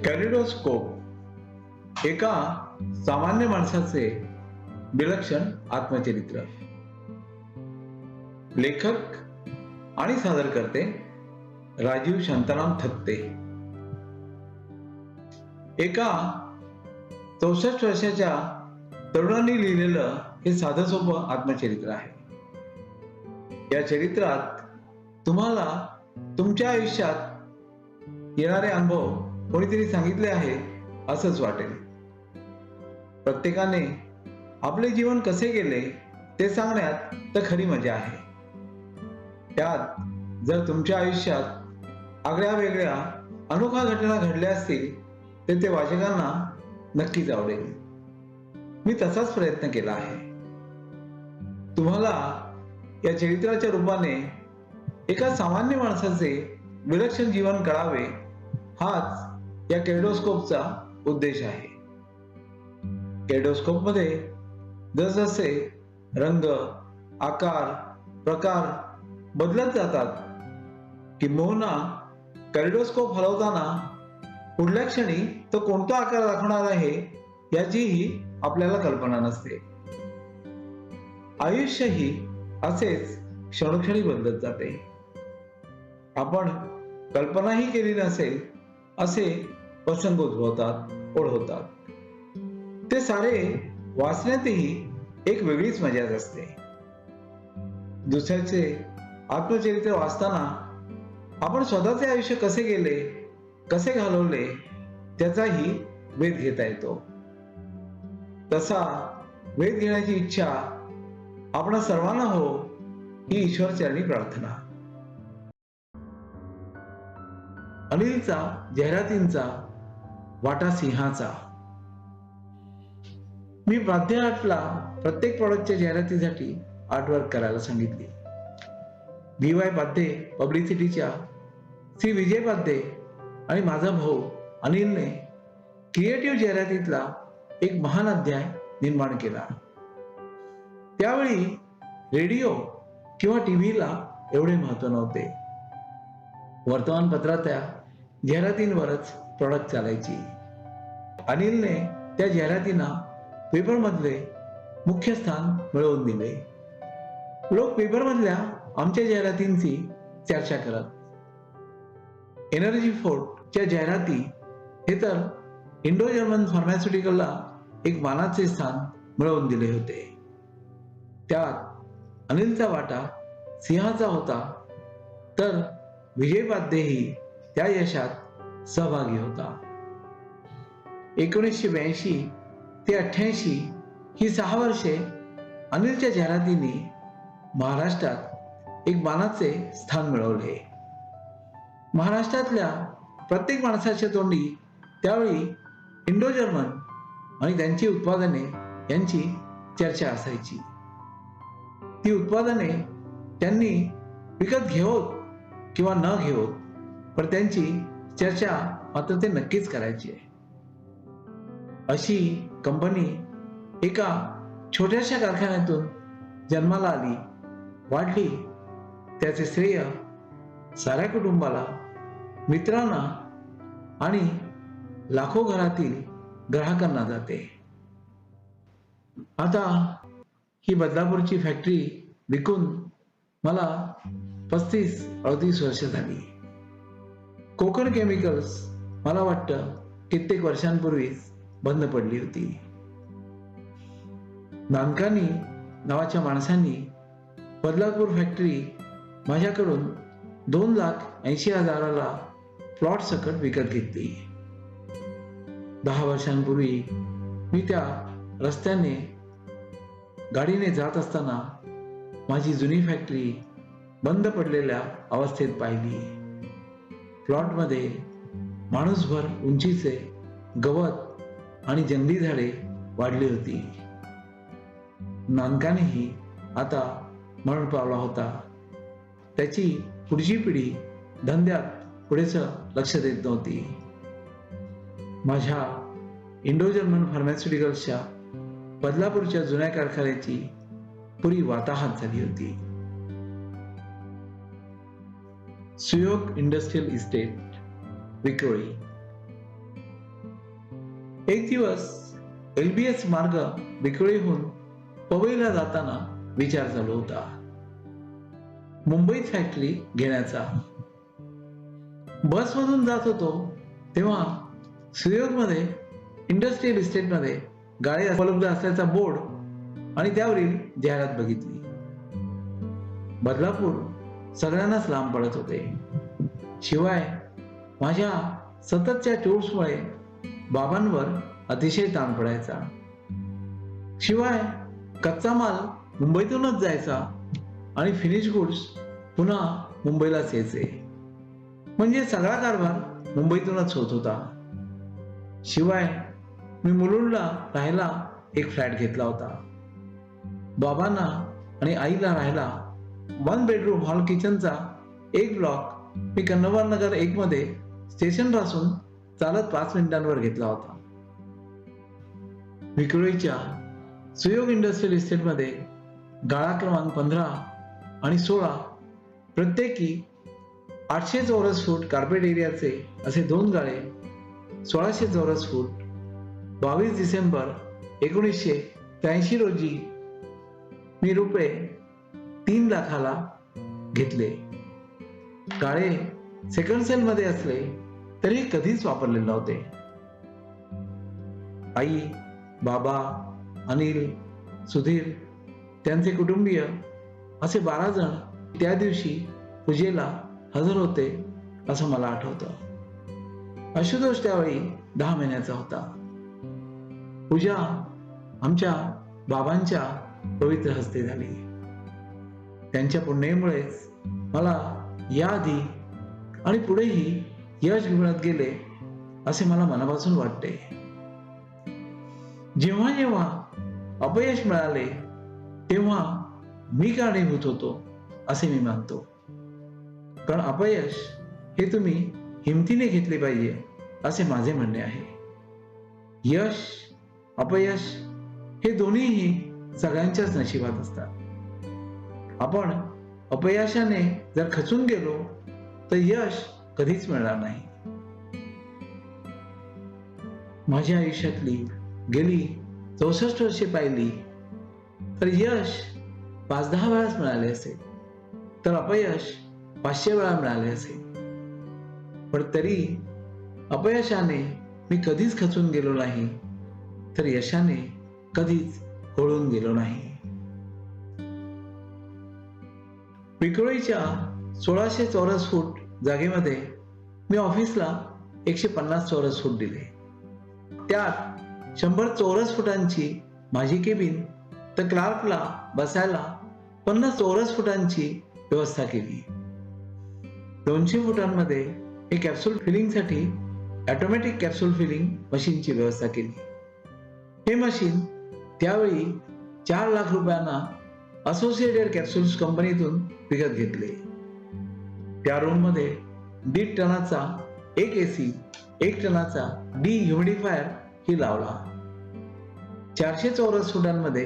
Kaleidoscope एका सामान्य माणसाचे विलक्षण आत्मचरित्र. लेखक आणि सादरकर्ते राजीव शांताराम थत्ते. एका 64 वर्षाच्या तरुणांनी लिहिलेलं हे साधं सोपं आत्मचरित्र आहे. या चरित्रात तुम्हाला तुमच्या आयुष्यात येणारे अनुभव कोणीतरी सांगितले आहे असंच वाटेल. प्रत्येकाने आपले जीवन कसे गेले ते सांगण्यात तर खरी मजा आहे. त्यात जर तुमच्या आयुष्यात आगळ्या वेगळ्या अनोख्या घटना घडल्या असतील तर ते वाचकांना नक्कीच आवडेल. मी तसाच प्रयत्न केला आहे. तुम्हाला या चरित्राच्या रूपाने एका सामान्य माणसाचे विलक्षण जीवन कळावे हाच या कॅलिडोस्कोपचा उद्देश आहे. कॅलिडोस्कोप मध्ये जसजसे रंग, आकार, प्रकार बदलत जातात किंबहुना कॅलिडोस्कोप हलवताना पुढल्या क्षणी तो कोणता आकार दाखवणार आहे याचीही आपल्याला कल्पना नसते. आयुष्यही असेच क्षणोक्षणी बदलत जाते. आपण कल्पनाही केली नसेल असे प्रसंग उद्भवतात, ओढवतात. ते सारे वाचण्यातही एक वेगळीच मजा असते. दुसऱ्याचे आत्मचरित्र वाचताना आपण स्वतःचे आयुष्य कसे गेले, कसे घालवले त्याचाही वेध घेता येतो. तसा वेध घेण्याची इच्छा आपणा सर्वांना हो ही ईश्वरचरणी प्रार्थना. अनिलचा जाहिरातींचा वाटा सिंहाचा. मी प्राध्यापकाला प्रत्येक प्रॉडक्टच्या जाहिरातीसाठी आर्टवर्क करायला सांगितले. BY पाध्ये पब्लिसिटीच्या श्री विजय पाध्ये आणि माझा भाऊ अनिलने क्रिएटिव्ह जाहिरातीतला एक महान अध्याय निर्माण केला. त्यावेळी रेडिओ किंवा टीव्हीला एवढे महत्व नव्हते. वर्तमानपत्रातल्या जाहिरातींवरच प्रॉडक्ट चालायची. अनिलने त्या जाहिरातींना पेपरमधले मुख्य स्थान मिळवून दिले. लोक पेपरमधल्या आमच्या जाहिरातींची चर्चा करत. एनर्जी फोर्टच्या जाहिराती हे तर इंडो जर्मन फार्मास्युटिकलला एक मानाचे स्थान मिळवून दिले होते. त्यात अनिलचा वाटा सिंहाचा होता, तर विजय पाध्येही त्या यशात सहभागी होता. 1982 ते 88 ही 6 वर्षे अनिलच्या जाहिरातींनी महाराष्ट्रात एक मानाचे स्थान मिळवले. महाराष्ट्रातल्या प्रत्येक माणसाच्या तोंडी त्यावेळी इंडो जर्मन आणि त्यांची उत्पादने यांची चर्चा असायची. ती उत्पादने त्यांनी विकत घेवोत किंवा न घेवोत, पण त्यांची चर्चा मात्र ते नक्कीच करायची. अशी कंपनी एका छोट्याशा कारखान्यातून जन्माला आली, वाढली. त्याचे श्रेय साऱ्या कुटुंबाला, मित्रांना आणि लाखो घरातील ग्राहकांना जाते. आता ही बदलापूरची फॅक्टरी विकून मला 35-38 वर्ष झाली. कोकण केमिकल्स मला वाटतं कित्येक वर्षांपूर्वीच बंद पडली होती. नानकानी नावाच्या माणसांनी बदलापूर फॅक्टरी माझ्याकडून 2,80,000ला प्लॉट सकट विकत घेतली. 10 वर्षांपूर्वी मी त्या रस्त्याने गाडीने जात असताना माझी जुनी फॅक्टरी बंद पडलेल्या अवस्थेत पाहिली. प्लॉटमध्ये माणूसभर उंचीचे गवत आणि जंगली झाडे वाढली होती. नानकानेही आता मरण पावला होता. त्याची पुढची पिढी धंद्यात पुढेच लक्ष देत नव्हती. माझ्या इंडो जर्मन फार्मास्युटिकल्सच्या बदलापूरच्या जुन्या कारखान्याची पुरी वाताहत झाली होती. सुयोग इंडस्ट्रियल इस्टेट, विक्रोळी. एक दिवस LBS मार्ग विक्रोळीहून पवईला जाताना विचार चालू होता मुंबईत फॅक्टरी घेण्याचा. बसमधून जात होतो तेव्हा सुयोगमध्ये इंडस्ट्रियल इस्टेटमध्ये गाडी उपलब्ध असल्याचा बोर्ड आणि त्यावरील जाहिरात बघितली. बदलापूर सगळ्यांनाच लांब पडत होते. शिवाय माझ्या सततच्या टूर्समुळे बाबांवर अतिशय ताण पडायचा. शिवाय कच्चा माल मुंबईतूनच जायचा आणि फिनिश गुड्स पुन्हा मुंबईलाच यायचे. म्हणजे सगळा कारभार मुंबईतूनच होत होता. शिवाय मी मुलुंडला राहायला एक फ्लॅट घेतला होता. बाबांना आणि आईला राहायला 1 बेडरूम हॉल किचनचा एक ब्लॉक मी कन्नवार नगर 1 मध्ये स्टेशन पासून चालत 5 मिनिटांवर घेतला होता. विक्रोळीच्या सुयोग इंडस्ट्रियल इस्टेटमध्ये गाळा क्रमांक 15 आणि 16 प्रत्येकी 800 चौरस फूट कार्पेट एरियाचे असे 2 गाळे 1600 चौरस फूट 22 डिसेंबर 1983 रोजी मी रुपये 3 लाखाला घेतले. गाळे सेकंड सेल मध्ये असले तरी कधीच वापरलेले नव्हते. आई, बाबा, अनिल, सुधीर, त्यांचे कुटुंबीय असे 12 जण त्या दिवशी पूजेला हजर होते असं मला आठवतं. आशुतोष त्यावेळी 10 महिन्याचा होता. पूजा आमच्या बाबांच्या पवित्र हस्ते झाली. त्यांच्या पुण्यामुळेच मला याआधी आणि पुढेही यश मिळत गेले असे मला मनापासून वाटते. जेव्हा जेव्हा अपयश मिळाले तेव्हा मी कारणीभूत होतो असे मी मानतो. कारण अपयश हे तुम्ही हिमतीने घेतले पाहिजे असे माझे म्हणणे आहे. यश अपयश हे दोन्हीही सगळ्यांच्याच नशिबात असतात. आपण अपयशाने जर खचून गेलो तर यश कधीच मिळणार नाही. माझ्या आयुष्यातली गेली 64 वर्षे पाहिली तर यश 5-10 वेळाच मिळाले असेल, तर अपयश 500 वेळा मिळाले असेल. पण तरी अपयशाने मी कधीच खचून गेलो नाही, तर यशाने कधीच होळून गेलो नाही. विक्रोळीच्या 1600 चौरस फूट जागेमध्ये मी ऑफिसला 150 चौरस फूट दिले. त्यात 100 चौरस फुटांची माझी केबिन तर क्लार्कला बसायला 50 चौरस फुटांची व्यवस्था केली. 200 फुटांमध्ये मी कॅप्सूल फिलिंगसाठी ऑटोमॅटिक कॅप्सूल फिलिंग मशीनची व्यवस्था केली. हे मशीन त्यावेळी 4 लाख रुपयांना असोसिएटेड कॅप्सूल्स कंपनीतून विकत घेतले. त्या रूम मध्ये 1.5 टनाचा एक AC, 1 टनाचा डिह्युमिडिफायर ही लावला. 400 चौरस फुटांमध्ये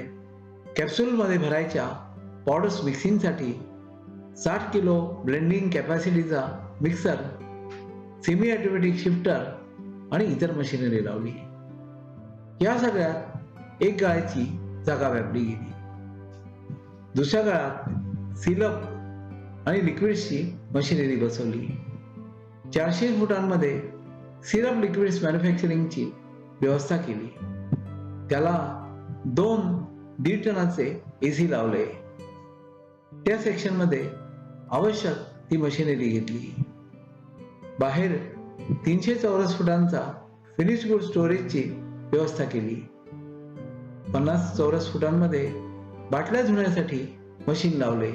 कॅप्सूल मध्ये भरायच्या पावडर्स मिक्सिंगसाठी 60 किलो ब्लेंडिंग कॅपॅसिटीचा मिक्सर, सेमी ऑटोमॅटिक शिफ्टर आणि इतर मशिनरी लावली. या सगळ्यात एक गाळ्याची जागा व्यापली गेली. दुसऱ्या गाळ्यात सिरप आणि लिक्विड्सची मशिनरी बसवली. 400 फुटांमध्ये सिरप लिक्विड्स मॅन्युफॅक्चरिंगची व्यवस्था केली. त्याला 2 1.5 टनाचे AC लावले. त्या सेक्शन मध्ये आवश्यक ती मशिनरी घेतली. बाहेर 300 चौरस फुटांचा फिनिश गुड स्टोरेजची व्यवस्था केली. 50 चौरस फुटांमध्ये बाटल्या धुण्यासाठी मशीन लावले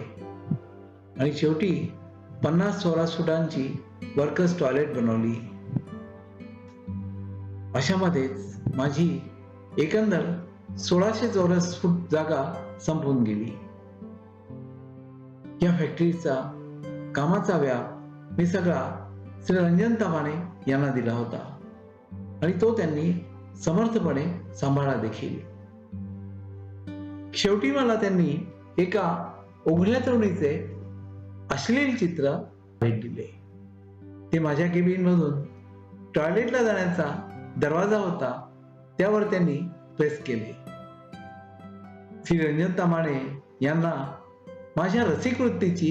आणि शेवटी 50 चौरस फुटांची वर्कर्स टॉयलेट बनवली. अशामध्येच माझी एकंदर 1600 चौरस फूट जागा संपून गेली. या फॅक्टरीचा कामाचा व्याप मी सगळा श्री रंजन तामाणे यांना दिला होता आणि तो त्यांनी समर्थपणे सांभाळला देखील. शेवटी मला त्यांनी एका उघड्या तरुणीचे अश्लील चित्र भेट दिले. ते माझ्या केबिन मधून टॉयलेटला जाण्याचा दरवाजा होता त्यावर त्यांनी प्रेस केले. श्री रंजन तामाणे यांना माझ्या रसिक वृत्तीची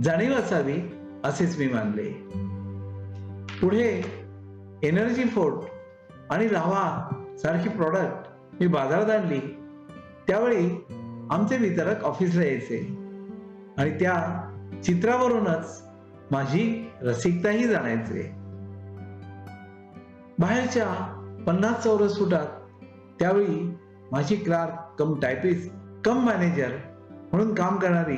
जाणीव असावी असेच मी मानले. पुढे एनर्जी फोर्ट आणि राव्हा सारखी प्रॉडक्ट मी बाजारात आणली. त्यावेळी आमचे वितरक ऑफिसला यायचे आणि त्या चित्रावरूनच माझी रसिकताही जाणायचे. बाहेरच्या 50 चौरस फुटात त्यावेळी माझी क्लार्क कम टायपिस्ट कम मॅनेजर म्हणून काम करणारी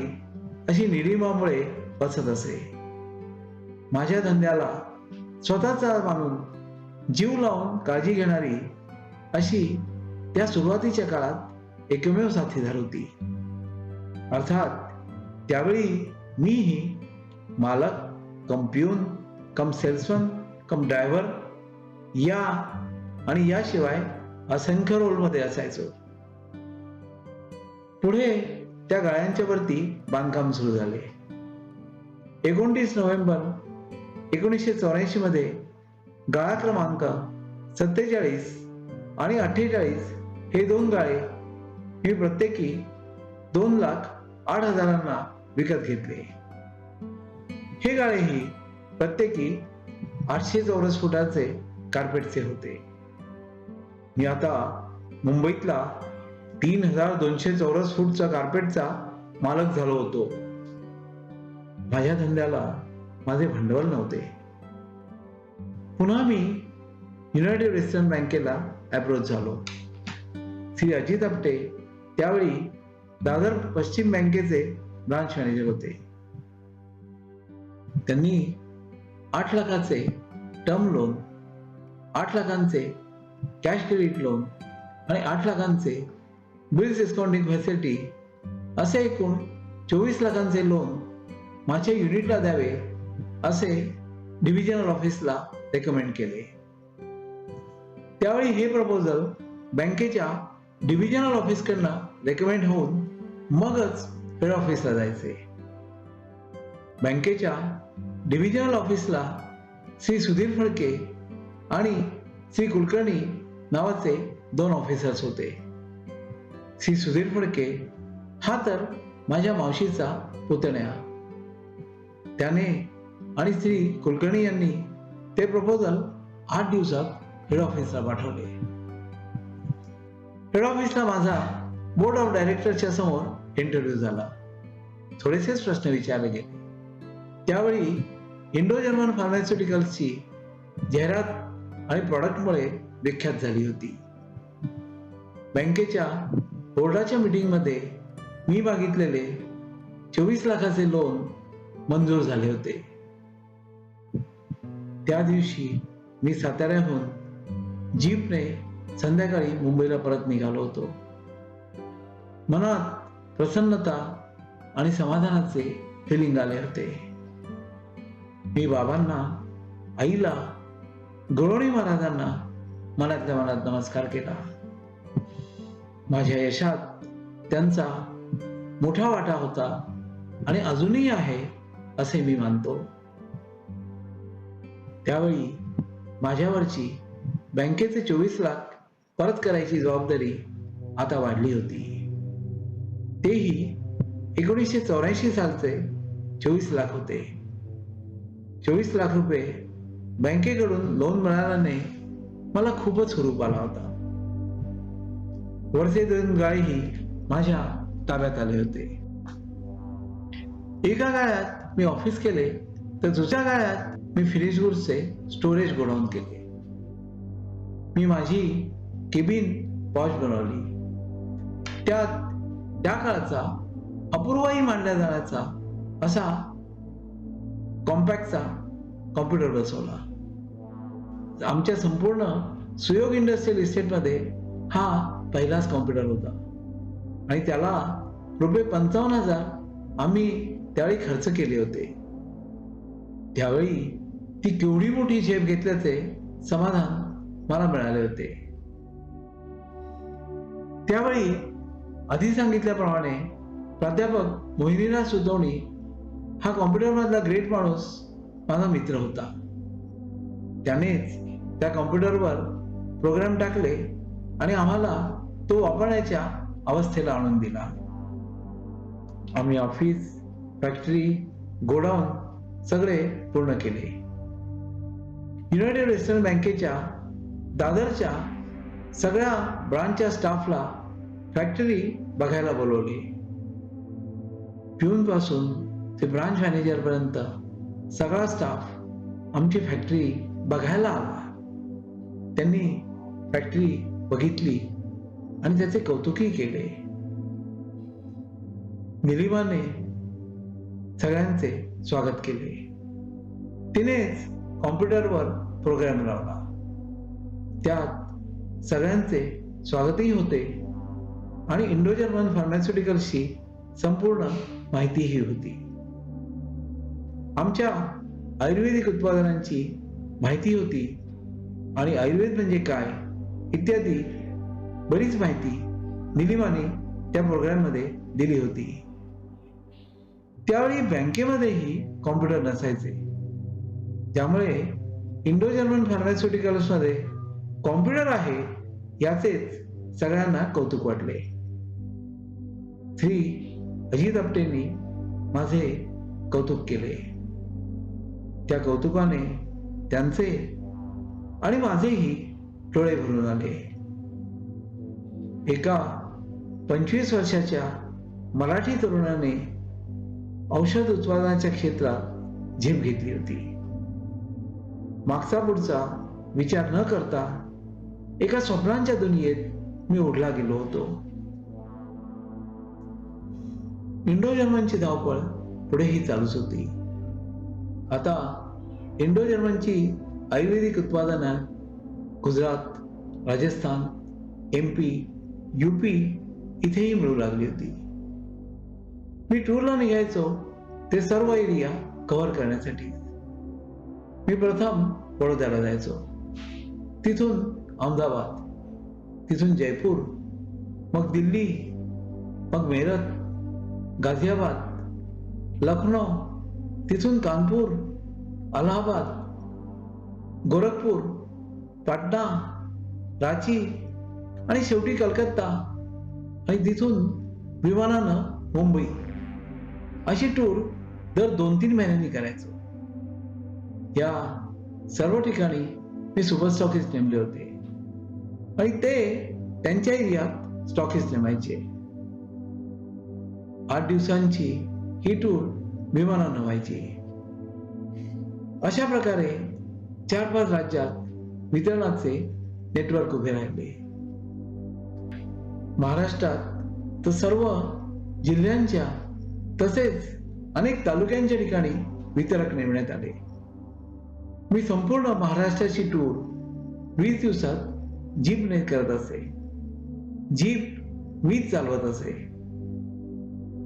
अशी निलिमामुळे बसत असे. माझ्या धंद्याला स्वतःचा मानून जीव लावून काळजी घेणारी अशी त्या सुरुवातीच्या काळात एकमेव साथीदार होती. अर्थात त्यावेळी मीही मालक कम पिऊन कम सेल्समन कम ड्रायव्हर या आणि याशिवाय असंख्य रोलमध्ये असायचो. पुढे त्या गाळ्यांच्या वरती बांधकाम सुरू झाले. 29 नोव्हेंबर 1984 मध्ये गाळा क्रमांक 47 आणि 48 हे 2 गाळे मी प्रत्येकी 2,08,000 विकत घेतले. हे गाळेही प्रत्येकी 800 चौरस फुटाचे कार्पेटचे होते. मी आता मुंबईतला 3,200 चौरस फूटचा कार्पेटचा मालक झालो होतो. माझ्या धंद्याला माझे भांडवल नव्हते. पुन्हा मी युनायटेड वेस्टर्न बँकेला अप्रोच झालो. श्री अजित आपटे त्यावेळी दादर पश्चिम बँकेचे ब्रांच मॅनेजर होते. त्यांनी 8 लाखाचे टर्म लोन, 8 लाखांचे कॅश क्रेडिट लोन आणि 8 लाखांचे बिल्स डिस्काउंटिंग फॅसिलिटी असे एकूण 24 लाखांचे लोन माझ्या युनिटला द्यावे असे डिव्हिजनल ऑफिसला रेकमेंड केले. त्यावेळी हे प्रपोजल बँकेच्या डिव्हिजनल ऑफिसकडनं रेकमेंड होऊन मगच हेड ऑफिसला जायचे. बँकेच्या डिव्हिजनल ऑफिसला श्री सुधीर फडके आणि श्री कुलकर्णी नावाचे 2 ऑफिसर्स होते. श्री सुधीर फडके हा तर माझ्या मावशीचा पुतण्या. त्याने आणि श्री कुलकर्णी यांनी ते प्रपोजल 8 दिवसात हेड ऑफिसला पाठवले. हेड ऑफिसला माझा बोर्ड ऑफ डायरेक्टरच्या समोर इंटरव्ह्यू झाला. थोडेसेच प्रश्न विचारले गेले. त्यावेळी इंडो जर्मन फार्मास्युटिकल्सची जाहिरात आणि प्रॉडक्टमुळे विख्यात झाली होती. बँकेच्या बोर्डाच्या मीटिंगमध्ये मी मागितलेले 24 लाखाचे लोन मंजूर झाले होते. त्या दिवशी मी साताऱ्याहून जीपने संध्याकाळी मुंबईला परत निघालो होतो. मनात प्रसन्नता आणि समाधानाचे फिलिंग आले होते. मी बाबांना, आईला, गवळणी महाराजांना मनातल्या मनात नमस्कार केला. माझ्या यशात त्यांचा मोठा वाटा होता आणि अजूनही आहे असे मी मानतो. त्यावेळी माझ्यावरची बँकेचे 24 लाख परत करायची जबाबदारी आता वाढली होती. तेही 1984 सालचे 24 लाख होते. 24 लाख रुपये बँकेकडून लोन मिळाल्याने मला खूपच हुरूप आला होता. वरचे 2 गाळेही माझ्या ताब्यात आले होते. एका गाळ्यात मी ऑफिस केले तर दुसऱ्या गाळ्यात मी फिनिश गुड्सचे स्टोरेज गोडाऊन केले. मी माझी केबिन पॉश बनवली. त्यात त्या काळाचा अपूर्वही मानला जाण्याचा असा कॉम्पॅक्टचा कॉम्प्युटर बसवला. आमच्या संपूर्ण सुयोग इंडस्ट्रियल इस्टेटमध्ये हा पहिलाच कॉम्प्युटर होता आणि त्याला रुपये 55,000 आम्ही त्यावेळी खर्च केले होते. त्यावेळी ती केवढी मोठी झेप घेतल्याचे समाधान मला मिळाले होते. त्यावेळी आधी सांगितल्याप्रमाणे प्राध्यापक मोहिनीराज सुतवणी हा कॉम्प्युटर मधला ग्रेट माणूस माझा मित्र होता. त्यानेच त्या कॉम्प्युटरवर प्रोग्राम टाकले आणि आम्हाला तो वापरण्याच्या अवस्थेला आणून दिला. आम्ही ऑफिस, फॅक्टरी, गोडाऊन सगळे पूर्ण केले. युनायटेड वेस्टर्न बँकेच्या दादरच्या सगळ्या ब्रांचच्या स्टाफला फॅक्टरी बघायला बोलवले. पिऊन पासून ते ब्रांच मॅनेजर पर्यंत सगळा स्टाफ आमची फॅक्टरी बघायला आला. त्यांनी फॅक्टरी बघितली आणि त्याचे कौतुकही केले. निलिमाने सगळ्यांचे स्वागत केले. तिनेच कॉम्प्युटरवर प्रोग्राम लावला. त्यात सगळ्यांचे स्वागतही होते आणि इंडो जर्मन फार्मास्युटिकल्सची संपूर्ण माहितीही होती. आमच्या आयुर्वेदिक उत्पादनांची माहिती होती आणि आयुर्वेद म्हणजे काय इत्यादी बरीच माहिती निलिमाने त्या प्रोग्राममध्ये दिली होती. त्यावेळी बँकेमध्येही कॉम्प्युटर नसायचे, त्यामुळे इंडो जर्मन फार्मास्युटिकल्समध्ये कॉम्प्युटर आहे याचेच सगळ्यांना कौतुक वाटले. श्री अजित आपटेंनी माझे कौतुक केले. त्या कौतुकाने त्यांचे आणि माझेही डोळे भरून आले. एका 25 वर्षाच्या मराठी तरुणाने औषध उत्पादनाच्या क्षेत्रात झेप घेतली होती. मागचा पुढचा विचार न करता एका स्वप्नांच्या दुनियेत मी ओढला गेलो होतो. इंडो जर्मनची धावपळ पुढेही चालूच होती. आता इंडो जर्मनची आयुर्वेदिक उत्पादनं गुजरात, राजस्थान, MP, UP इथेही मिळू लागली होती. मी टूरला निघायचो ते सर्व एरिया कव्हर करण्यासाठी. मी प्रथम बडोद्याला जायचो, तिथून अहमदाबाद, तिथून जयपूर, मग दिल्ली, मग मेरठ, गाझियाबाद, लखनौ, तिथून कानपूर, अलाहाबाद, गोरखपूर, पाटणा, रांची आणि शेवटी कलकत्ता आणि तिथून विमानानं मुंबई अशी टूर दर 2-3 महिन्यांनी करायचो. या सर्व ठिकाणी मी सुपर स्टॉकिस्ट नेमले होते आणि ते त्यांच्या एरियात स्टॉकिस्ट नेमायचे. 8 दिवसांची ही टूर विमानानं व्हायची. अशा प्रकारे 4-5 राज्यात वितरणाचे नेटवर्क उभे राहिले. महाराष्ट्रात तर सर्व जिल्ह्यांच्या तसेच अनेक तालुक्यांच्या ठिकाणी वितरक नेमण्यात आले. मी संपूर्ण महाराष्ट्राची टूर 20 दिवसात जीपने करत असे. जीप मीच चालवत असे.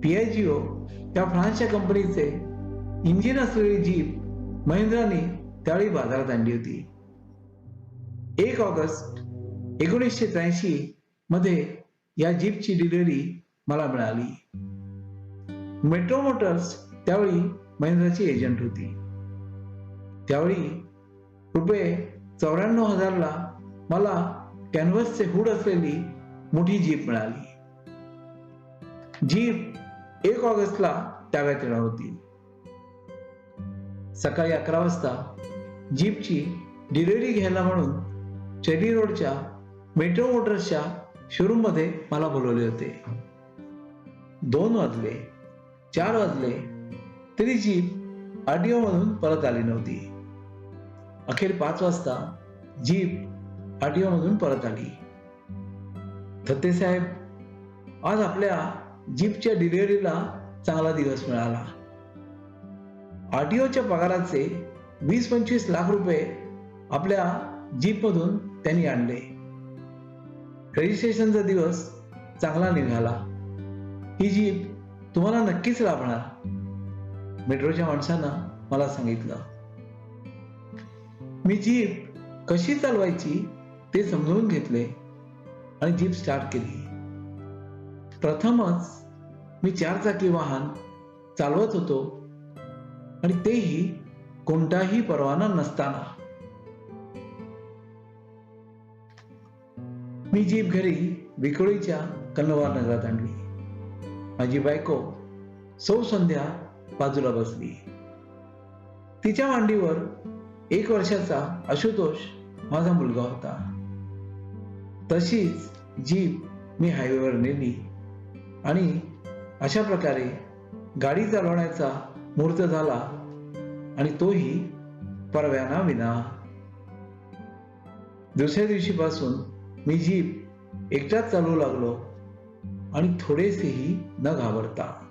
PIGO त्या फ्रान्सच्या कंपनीचे इंजिन असलेली जीप महिंद्राने त्यावेळी बाजारात आणली होती. 1 ऑगस्ट 1983 मध्ये या जीपची डिलिव्हरी मला मिळाली. मेट्रो मोटर्स त्यावेळी महिंद्राची एजंट होती. त्यावेळी ₹94,000 ला मला कॅनव्हासचे हुड असलेली मोठी जीप मिळाली. जीप 1 ऑगस्टला ताब्यात येणार होती. सकाळी 11 वाजता जीपची डिलिव्हरी घ्यायला म्हणून चेरी रोडच्या मेट्रो मोटर्सच्या शोरूम मध्ये मला बोलवले होते. 2 वाजले, 4 वाजले तरी जीप RTO मधून परत आली नव्हती. अखेर 5 वाजता जीप RTO मधून परत आली. थत्ते साहेब, आज आपल्या जीपच्या डिलिव्हरीला चांगला दिवस मिळाला. RTOच्या पगाराचे 20-25 लाख रुपये आपल्या जीप मधून त्यांनी आणले. रजिस्ट्रेशनचा दिवस चांगला निघाला. ही जीप तुम्हाला नक्कीच लाभणार, मेट्रोच्या माणसानं मला सांगितलं. मी जीप कशी चालवायची ते समजून घेतले आणि जीप स्टार्ट केली. प्रथमच मी 4 चाकी वाहन चालवत होतो आणि तेही कोणताही परवाना नसताना. मी जीप घरी विक्रोळीच्या कन्नवा नगरात आणली. माझी बायको सौ संध्या बाजूला बसली. तिच्या मांडीवर 1 वर्षाचा आशुतोष माझा मुलगा होता. तशीच जीप मी हायवेवर नेली आणि अशा प्रकारे गाडी चालवण्याचा मुहूर्त झाला आणि तोही परवाना विना. दुसऱ्या दिवशीपासून मी जीप एकटाच चालवू लागलो आणि थोडेसेही न घाबरता.